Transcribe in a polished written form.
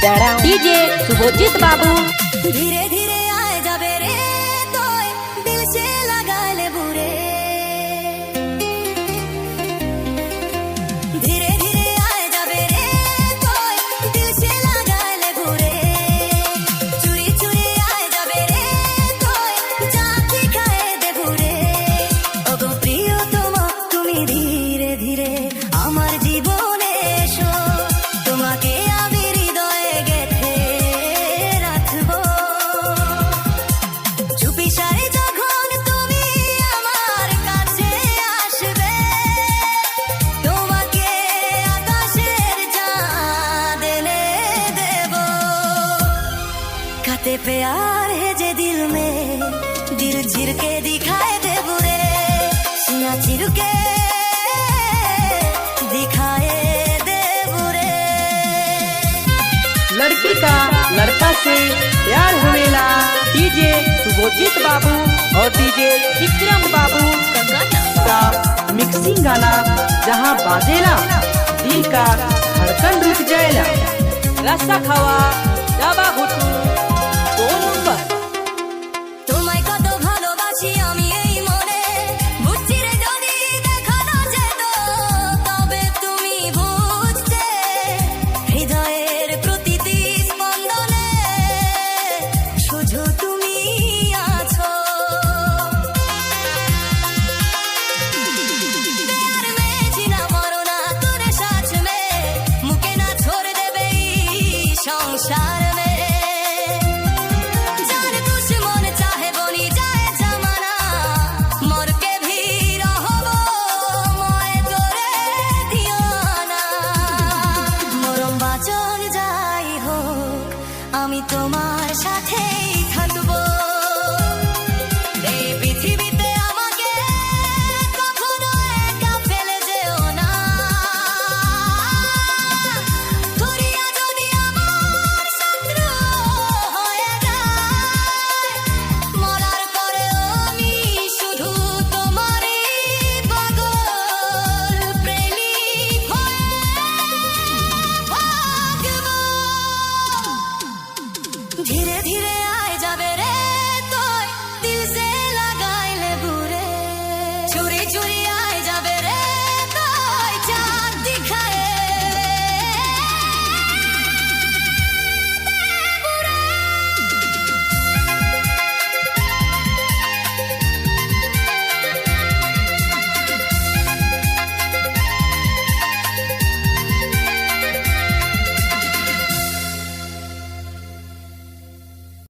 DJ Subhajit बाबू। धीरे धीरे आए जाबे रे तोय दिल से लगा ले बुरे। धीरे धीरे आए जाबे रे तोय दिल से लगा ले बुरे। चुरी चुरी आए जाबे रे तोय जाती खाए दे बुरे। ओगो प्रिय तुमी धीरे धीरे आमार जीवने एसो। তোমাকে আমি হৃদয়ে গেঁথে রাখবো। চুপিসারে যখন তুমি আমার কাছে আসবে, তোমাকে আকাশের চাঁদ এনে দেব। खाते प्यार है जे दिल में, दिल चीर के दिखाए दे बुरे। सीना चीर के दिखाए दे बुरे। लड़की का लड़का से प्यार होवेला। डीजे शुभजीत बाबू और डीजे विक्रम बाबू का मिक्सिंग गाना जहाँ बाजेला दिल का धड़कन रुक जाएला। रसा खावा दबा घुटू